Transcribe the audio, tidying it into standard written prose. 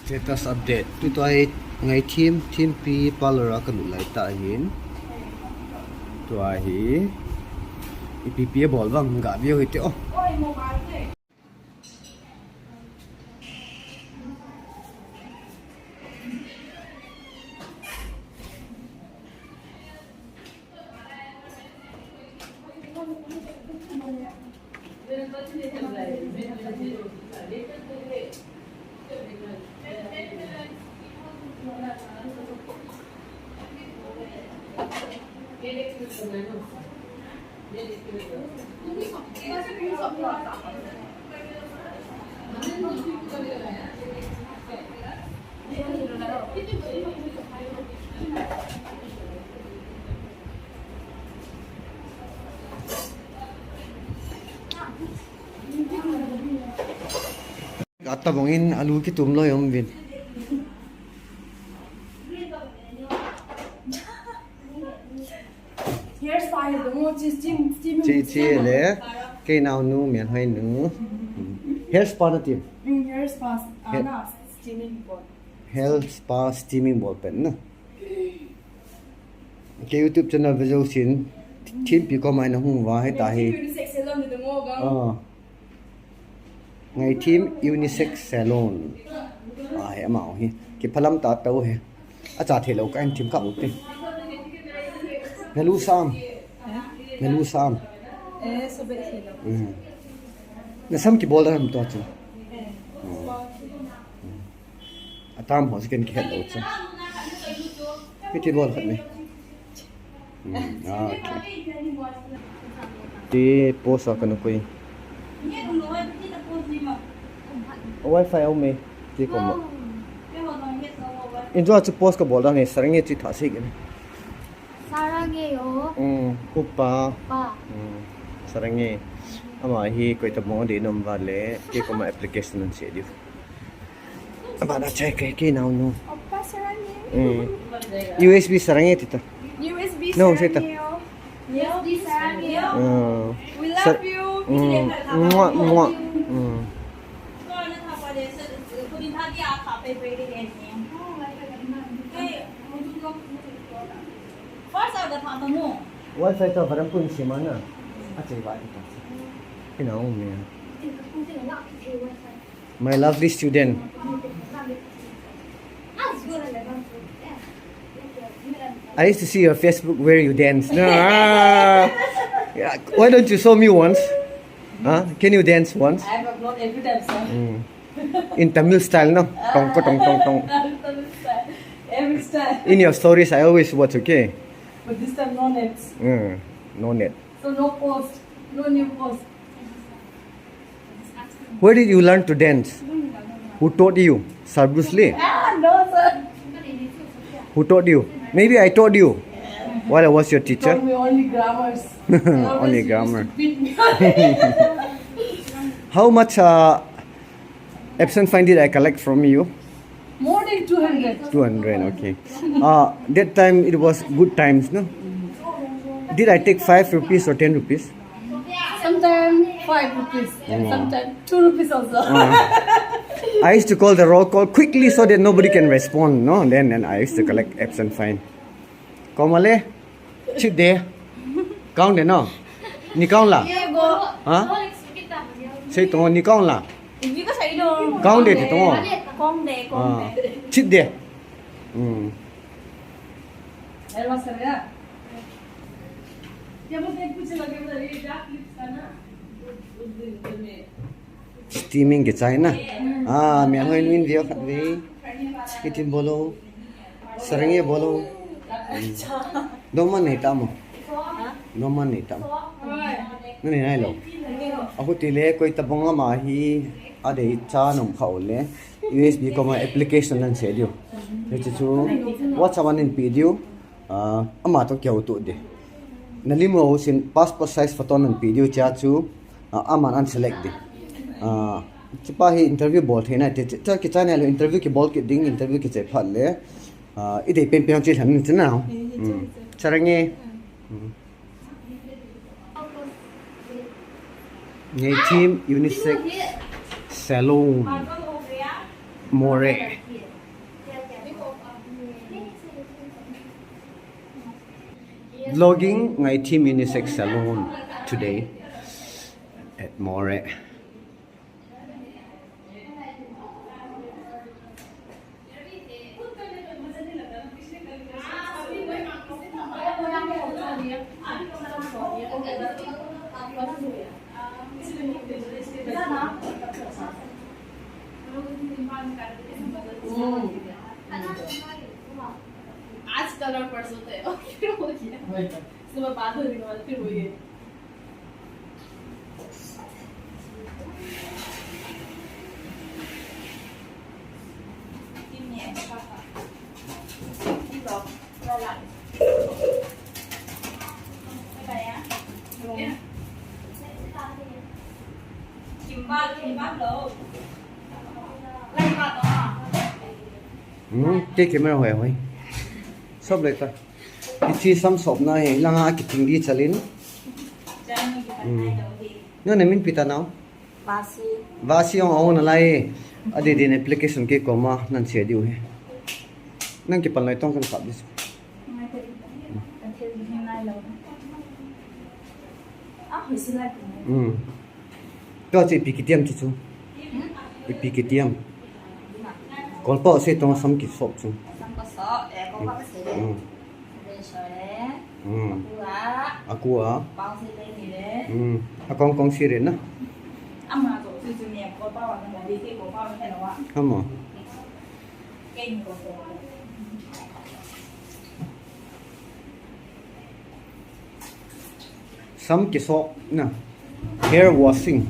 Status update. Ito ay Ngaithem team P palora kanulay tahin. Ito ay ipipiya bol bang gabi yo ito. Gata bongin alu ki tumlo yom bin. Chị lẽ cái nào nu miền hơi nu hair spa na tim hair spa steaming bowl. Hair spa steaming bowl pen na cái YouTube channel video xin team pi ko mai na hung wa hai ta hi Unisex salon ni mo gang. Ngaithem Unisex Salon ai amao hi cái phalam ta tau he acha thelo ka anh team ka utte Ngelu sam So be hello. na sam ki bola ham to chu atam ho siken ki hello chu kiti bol khat me okay ti post ka no koi wifi au me ti ko ma injo chu post ka bola ne sarange chi thasi ke 사랑해요. 오빠. 오빠. 사랑해. 아마 히 거의 다 뭔데 놈 발레. 깨꼬마 애플리케이션은 세디오. 아마 나 체크 게 나오노. 오빠 사랑해. USB 사랑해 티타. USB No, 사랑해요. USB 사랑해요. We love you. 무아 무아. Wifi to barang pun si mana? Acai ba ito. Kinaw mo. My lovely student. I used to see your Facebook where you dance. No. Yeah. Why don't you show me once? Huh? Can you dance once? I have uploaded every time, sir. In Tamil style, no? Tong ko tong tong tong. Every style. In your stories, I always watch. Okay. But this time no nets. No net. So no post. No new post. Where did you learn to dance? Who taught you? Sir Bruce Lee? No, sir. Who taught you? Maybe I taught you while I was your teacher. Told me only grammars. Only grammar. Beat me. How much absent fine did I collect from you? More than 200. 200, okay. That time it was good times, no? Did I take 5 rupees or 10 rupees? Sometimes 5 rupees. Sometimes 2 rupees also. I used to call the roll call quickly so that nobody can respond, no? Then I used to collect absent fine. Komale, chit there. Count it, no? Ni count la? Huh? Say to ni count la? Count it, to chit there. Steaming ke China. Mẹ hơi nguyên video khát với cái tin bolo, sarangye bolo. Doman này tamo. Doman này tam. Nó này này lo. Ako tile koi tabonga mahi ade cha nom khawle. USB ko ma application nan se dio. Hechu chu WhatsApp an in video. Ama to kyau tu de. Nalimo sin passport size photo nan video cha chu ama an select de. Chipa hi interview bol thena te cha ki channel interview ki bol ki ding interview ki che phal le ide pen pen chi han chen na sarange Ngaithem Unisex Salon Moreh. Vlogging Ngaithem Unisex Salon today at Moreh. आज colour पर्छ त फिर हो गया सुबह बात होने के बाद फिर हो गया Cái camera hoài hoài. Sop lại ta. Ichi sam sop na he langa ki tingdi chalin. No ne min pita now. Vasi ong na lai. Adi din application ke koma nan che diu he. Nang ki pan lai tong kan kap dis. Ko chi pikitiam chu chu. Pikitiam. Còn bỏ xe trong sắm kỹ sộp chung. Aku à? Con xe đến á? Không à? Sắm kỹ sộp nè. Hair washing.